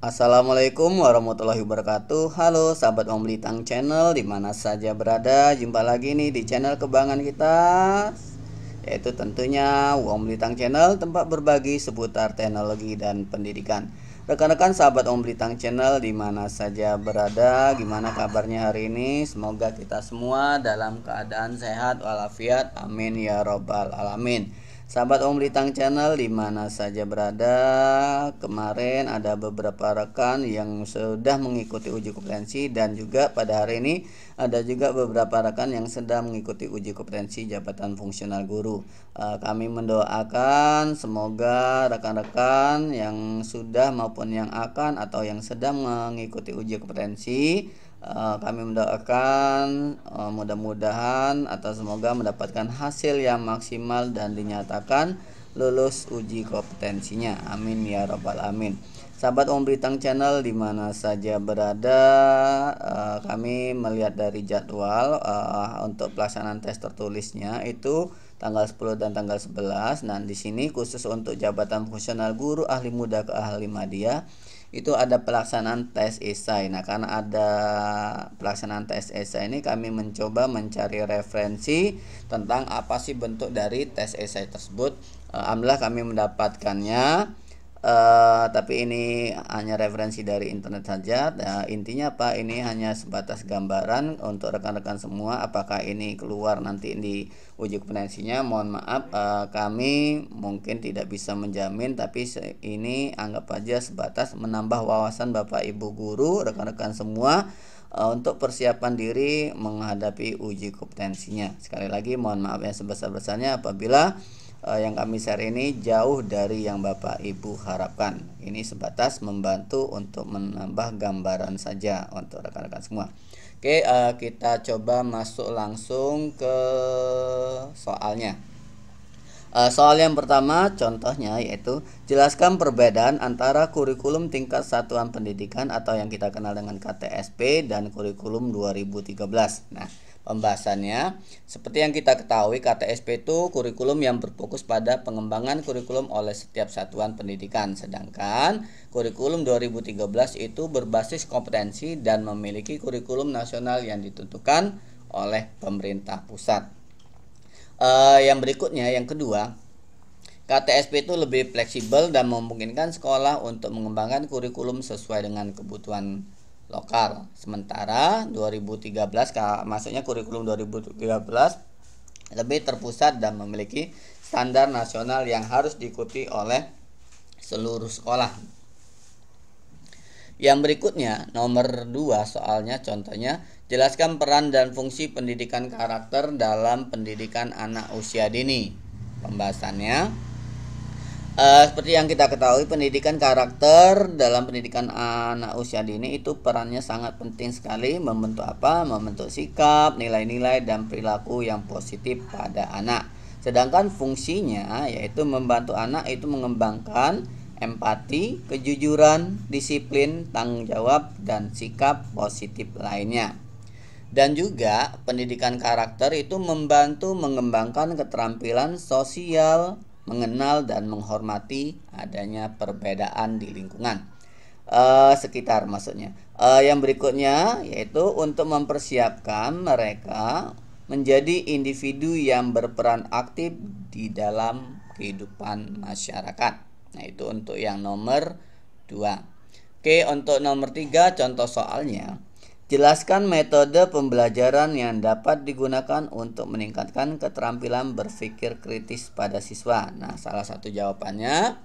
Assalamualaikum warahmatullahi wabarakatuh. Halo sahabat Om Litang Channel, dimana saja berada, jumpa lagi nih di channel kebanggaan kita, yaitu tentunya Om Litang Channel, tempat berbagi seputar teknologi dan pendidikan. Rekan-rekan sahabat Om Litang Channel, dimana saja berada, gimana kabarnya hari ini? Semoga kita semua dalam keadaan sehat walafiat, amin ya robbal alamin. Sahabat Om Litang Channel dimana saja berada, kemarin ada beberapa rekan yang sudah mengikuti uji kompetensi, dan juga pada hari ini ada juga beberapa rekan yang sedang mengikuti uji kompetensi jabatan fungsional guru. Kami mendoakan semoga rekan-rekan yang sudah maupun yang akan atau yang sedang mengikuti uji kompetensi, kami mendoakan mudah-mudahan atau semoga mendapatkan hasil yang maksimal dan dinyatakan lulus uji kompetensinya. Amin ya robbal alamin. Sahabat Om Litang Channel dimana saja berada, kami melihat dari jadwal untuk pelaksanaan tes tertulisnya itu tanggal 10 dan tanggal 11. Nah, di sini khusus untuk jabatan fungsional guru ahli muda ke ahli madya itu ada pelaksanaan tes esai. Nah, karena ada pelaksanaan tes esai ini, kami mencoba mencari referensi tentang apa sih bentuk dari tes esai tersebut. Alhamdulillah kami mendapatkannya. Tapi ini hanya referensi dari internet saja. Nah, intinya apa? Ini hanya sebatas gambaran untuk rekan-rekan semua. Apakah ini keluar nanti di uji kompetensinya? Mohon maaf, kami mungkin tidak bisa menjamin. Tapi ini anggap aja sebatas menambah wawasan Bapak Ibu guru, rekan-rekan semua, untuk persiapan diri menghadapi uji kompetensinya. Sekali lagi mohon maaf yang sebesar-besarnya apabila yang kami share ini jauh dari yang Bapak Ibu harapkan. Ini sebatas membantu untuk menambah gambaran saja untuk rekan-rekan semua. Oke, kita coba masuk langsung ke soalnya. Soal yang pertama contohnya yaitu jelaskan perbedaan antara kurikulum tingkat satuan pendidikan atau yang kita kenal dengan KTSP dan kurikulum 2013. Nah, pembahasannya seperti yang kita ketahui, KTSP itu kurikulum yang berfokus pada pengembangan kurikulum oleh setiap satuan pendidikan, sedangkan kurikulum 2013 itu berbasis kompetensi dan memiliki kurikulum nasional yang ditentukan oleh pemerintah pusat. Yang berikutnya, yang kedua, KTSP itu lebih fleksibel dan memungkinkan sekolah untuk mengembangkan kurikulum sesuai dengan kebutuhan lokal. Sementara 2013, maksudnya kurikulum 2013 lebih terpusat dan memiliki standar nasional yang harus diikuti oleh seluruh sekolah. Yang berikutnya, nomor 2 soalnya contohnya, jelaskan peran dan fungsi pendidikan karakter dalam pendidikan anak usia dini. Pembahasannya, seperti yang kita ketahui, pendidikan karakter dalam pendidikan anak usia dini itu perannya sangat penting sekali, membentuk apa? Membentuk sikap, nilai-nilai dan perilaku yang positif pada anak. Sedangkan fungsinya yaitu membantu anak itu mengembangkan empati, kejujuran, disiplin, tanggung jawab, dan sikap positif lainnya. Dan juga pendidikan karakter itu membantu mengembangkan keterampilan sosial, mengenal dan menghormati adanya perbedaan di lingkungan sekitar maksudnya. Yang berikutnya yaitu untuk mempersiapkan mereka menjadi individu yang berperan aktif di dalam kehidupan masyarakat. Nah, itu untuk yang nomor 2. Oke, untuk nomor 3 contoh soalnya. Jelaskan metode pembelajaran yang dapat digunakan untuk meningkatkan keterampilan berpikir kritis pada siswa. Nah, salah satu jawabannya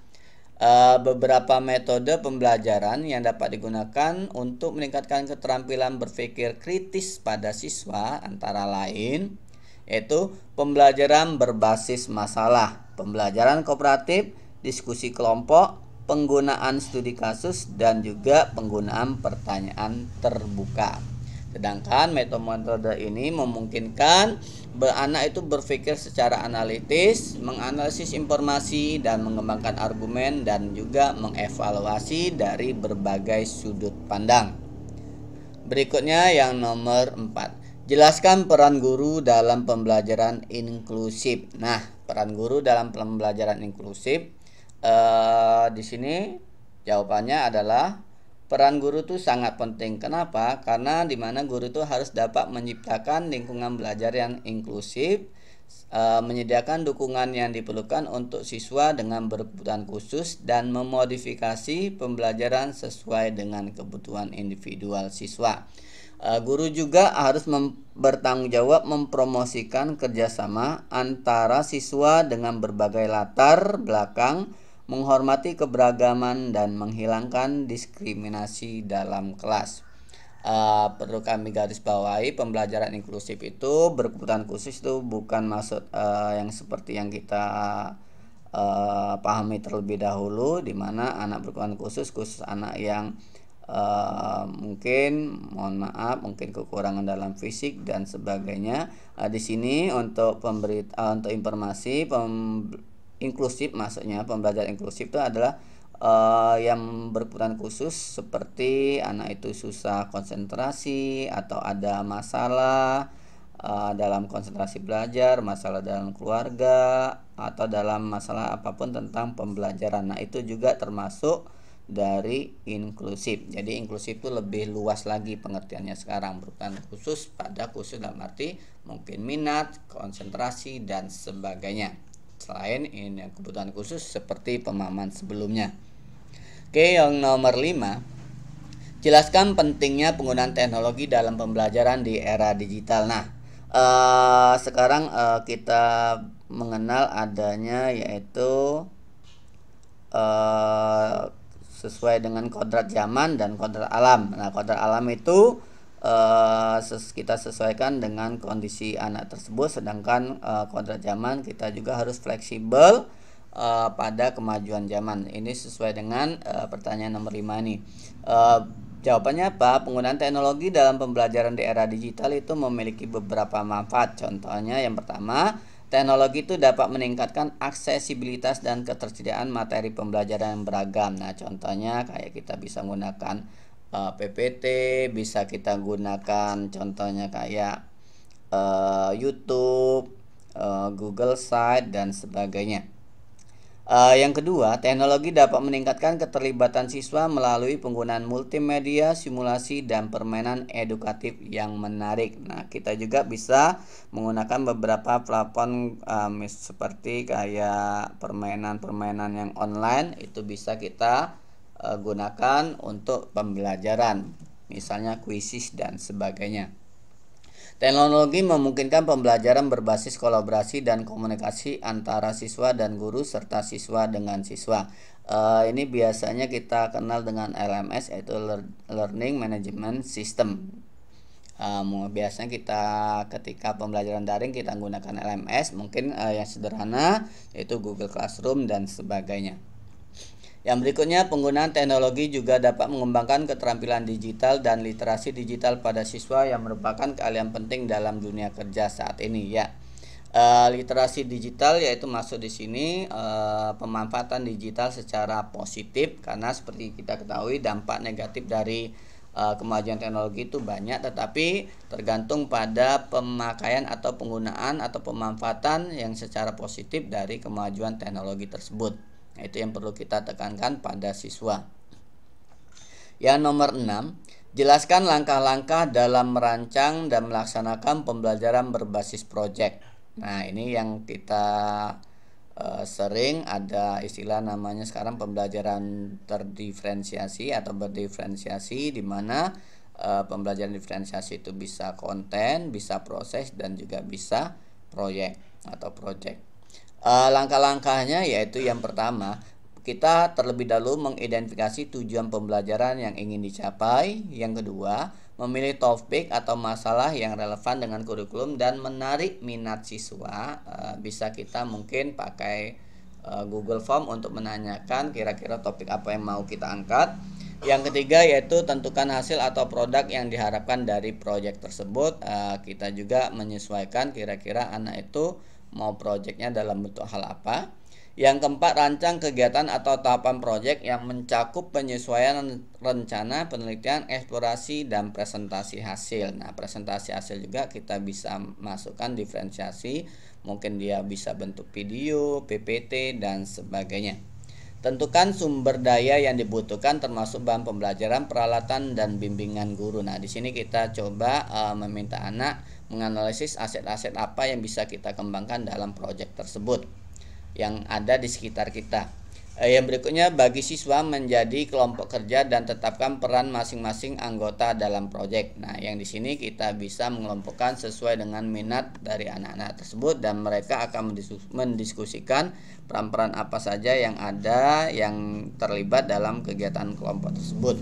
beberapa metode pembelajaran yang dapat digunakan untuk meningkatkan keterampilan berpikir kritis pada siswa antara lain yaitu pembelajaran berbasis masalah, pembelajaran kooperatif, diskusi kelompok, penggunaan studi kasus, dan juga penggunaan pertanyaan terbuka. Sedangkan metode-metode ini memungkinkan anak itu berpikir secara analitis, menganalisis informasi dan mengembangkan argumen, dan juga mengevaluasi dari berbagai sudut pandang. Berikutnya yang nomor 4. Jelaskan peran guru dalam pembelajaran inklusif. Nah, peran guru dalam pembelajaran inklusif di sini jawabannya adalah peran guru tuh sangat penting. Kenapa? Karena di mana guru tuh harus dapat menciptakan lingkungan belajar yang inklusif, menyediakan dukungan yang diperlukan untuk siswa dengan berkebutuhan khusus, dan memodifikasi pembelajaran sesuai dengan kebutuhan individual siswa. Guru juga harus bertanggung jawab mempromosikan kerjasama antara siswa dengan berbagai latar belakang, menghormati keberagaman, dan menghilangkan diskriminasi dalam kelas. Perlu kami garis bawahi, pembelajaran inklusif itu berkebutuhan khusus itu bukan maksud yang seperti yang kita pahami terlebih dahulu, di mana anak berkebutuhan khusus anak yang mungkin mungkin kekurangan dalam fisik dan sebagainya. Di sini untuk untuk informasi, inklusif maksudnya pembelajaran inklusif itu adalah yang berkebutuhan khusus seperti anak itu susah konsentrasi atau ada masalah dalam konsentrasi belajar, masalah dalam keluarga, atau dalam masalah apapun tentang pembelajaran. Nah, itu juga termasuk dari inklusif. Jadi inklusif itu lebih luas lagi pengertiannya sekarang, berkebutuhan khusus pada khusus dalam arti mungkin minat, konsentrasi, dan sebagainya. Selain ini kebutuhan khusus seperti pemahaman sebelumnya. Oke, yang nomor 5, jelaskan pentingnya penggunaan teknologi dalam pembelajaran di era digital. Nah, sekarang kita mengenal adanya yaitu sesuai dengan kodrat zaman dan kodrat alam. Nah, kodrat alam itu kita sesuaikan dengan kondisi anak tersebut, sedangkan kodrat zaman kita juga harus fleksibel pada kemajuan zaman. Ini sesuai dengan pertanyaan nomor 5 nih. Jawabannya apa? Penggunaan teknologi dalam pembelajaran di era digital itu memiliki beberapa manfaat. Contohnya yang pertama, teknologi itu dapat meningkatkan aksesibilitas dan ketersediaan materi pembelajaran yang beragam. Nah, contohnya kayak kita bisa menggunakan PPT, bisa kita gunakan contohnya kayak YouTube, Google Site, dan sebagainya. Yang kedua, teknologi dapat meningkatkan keterlibatan siswa melalui penggunaan multimedia, simulasi, dan permainan edukatif yang menarik. Nah, kita juga bisa menggunakan beberapa platform seperti kayak permainan-permainan yang online, itu bisa kita gunakan untuk pembelajaran, misalnya kuisis dan sebagainya. Teknologi memungkinkan pembelajaran berbasis kolaborasi dan komunikasi antara siswa dan guru serta siswa dengan siswa. Ini biasanya kita kenal dengan LMS, yaitu Learning Management System. Biasanya kita ketika pembelajaran daring kita menggunakan LMS, mungkin yang sederhana yaitu Google Classroom dan sebagainya. Yang berikutnya, penggunaan teknologi juga dapat mengembangkan keterampilan digital dan literasi digital pada siswa yang merupakan keahlian penting dalam dunia kerja saat ini ya. Literasi digital yaitu masuk di sini pemanfaatan digital secara positif, karena seperti kita ketahui dampak negatif dari kemajuan teknologi itu banyak, tetapi tergantung pada pemakaian atau penggunaan atau pemanfaatan yang secara positif dari kemajuan teknologi tersebut. Itu yang perlu kita tekankan pada siswa. Yang nomor 6, jelaskan langkah-langkah dalam merancang dan melaksanakan pembelajaran berbasis proyek. Nah, ini yang kita sering ada istilah namanya sekarang pembelajaran terdiferensiasi atau berdiferensiasi, di mana pembelajaran diferensiasi itu bisa konten, bisa proses, dan juga bisa proyek atau project. Langkah-langkahnya yaitu yang pertama, kita terlebih dahulu mengidentifikasi tujuan pembelajaran yang ingin dicapai. Yang kedua, memilih topik atau masalah yang relevan dengan kurikulum dan menarik minat siswa. Bisa kita mungkin pakai Google Form untuk menanyakan kira-kira topik apa yang mau kita angkat. Yang ketiga yaitu tentukan hasil atau produk yang diharapkan dari proyek tersebut. Kita juga menyesuaikan kira-kira anak itu mau proyeknya dalam bentuk hal apa. Yang keempat, rancang kegiatan atau tahapan proyek yang mencakup penyesuaian rencana, penelitian, eksplorasi, dan presentasi hasil. Nah, presentasi hasil juga kita bisa masukkan diferensiasi, mungkin dia bisa bentuk video, PPT, dan sebagainya. Tentukan sumber daya yang dibutuhkan termasuk bahan pembelajaran, peralatan, dan bimbingan guru. Nah, di sini kita coba meminta anak menganalisis aset-aset apa yang bisa kita kembangkan dalam proyek tersebut yang ada di sekitar kita. Yang berikutnya, bagi siswa menjadi kelompok kerja dan tetapkan peran masing-masing anggota dalam proyek. Nah, yang di sini kita bisa mengelompokkan sesuai dengan minat dari anak-anak tersebut dan mereka akan mendiskusikan peran-peran apa saja yang ada yang terlibat dalam kegiatan kelompok tersebut.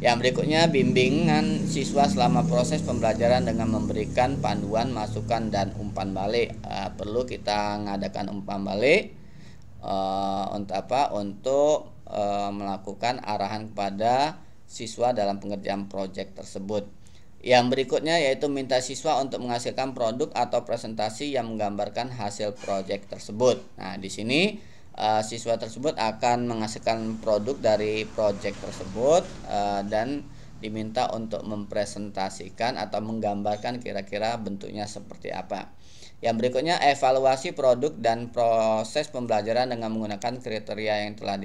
Yang berikutnya, bimbingan siswa selama proses pembelajaran dengan memberikan panduan, masukan, dan umpan balik. Perlu kita mengadakan umpan balik untuk apa? Untuk melakukan arahan kepada siswa dalam pengerjaan proyek tersebut. Yang berikutnya yaitu minta siswa untuk menghasilkan produk atau presentasi yang menggambarkan hasil proyek tersebut. Nah, di sini siswa tersebut akan menghasilkan produk dari proyek tersebut dan diminta untuk mempresentasikan atau menggambarkan kira-kira bentuknya seperti apa. Yang berikutnya, evaluasi produk dan proses pembelajaran dengan menggunakan kriteria yang telah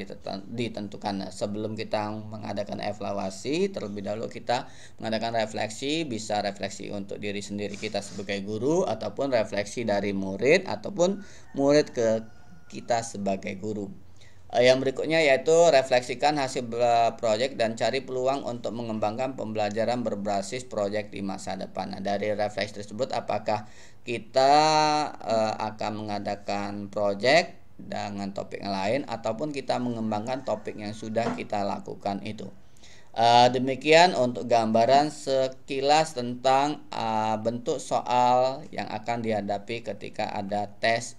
ditentukan. Sebelum kita mengadakan evaluasi, terlebih dahulu kita mengadakan refleksi, bisa refleksi untuk diri sendiri kita sebagai guru ataupun refleksi dari murid ataupun murid ke kita sebagai guru. Yang berikutnya yaitu refleksikan hasil proyek dan cari peluang untuk mengembangkan pembelajaran berbasis proyek di masa depan. Nah, dari refleksi tersebut apakah kita akan mengadakan proyek dengan topik yang lain ataupun kita mengembangkan topik yang sudah kita lakukan itu. Demikian untuk gambaran sekilas tentang bentuk soal yang akan dihadapi ketika ada tes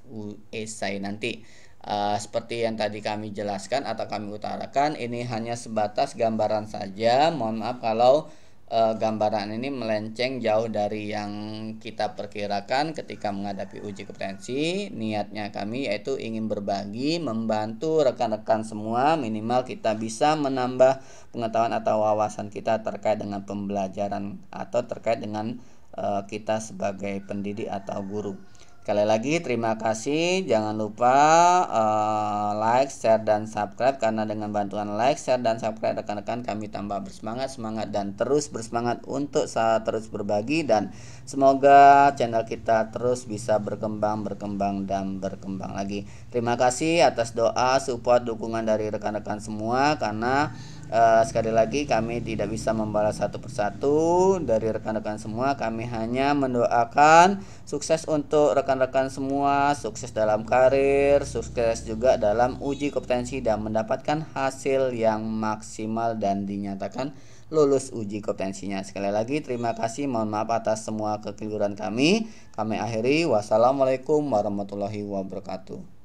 esai nanti. Seperti yang tadi kami jelaskan atau kami utarakan, ini hanya sebatas gambaran saja. Mohon maaf kalau gambaran ini melenceng jauh dari yang kita perkirakan ketika menghadapi uji kompetensi. Niatnya kami yaitu ingin berbagi, membantu rekan-rekan semua, minimal kita bisa menambah pengetahuan atau wawasan kita terkait dengan pembelajaran atau terkait dengan kita sebagai pendidik atau guru. Sekali lagi terima kasih, jangan lupa like, share, dan subscribe, karena dengan bantuan like, share, dan subscribe rekan-rekan kami tambah bersemangat dan terus bersemangat untuk terus berbagi, dan semoga channel kita terus bisa berkembang lagi. Terima kasih atas doa, support, dukungan dari rekan-rekan semua, karena sekali lagi kami tidak bisa membalas satu persatu dari rekan-rekan semua. Kami hanya mendoakan sukses untuk rekan-rekan semua, sukses dalam karir, sukses juga dalam uji kompetensi dan mendapatkan hasil yang maksimal dan dinyatakan lulus uji kompetensinya. Sekali lagi terima kasih, mohon maaf atas semua kekeliruan kami. Kami akhiri, wassalamualaikum warahmatullahi wabarakatuh.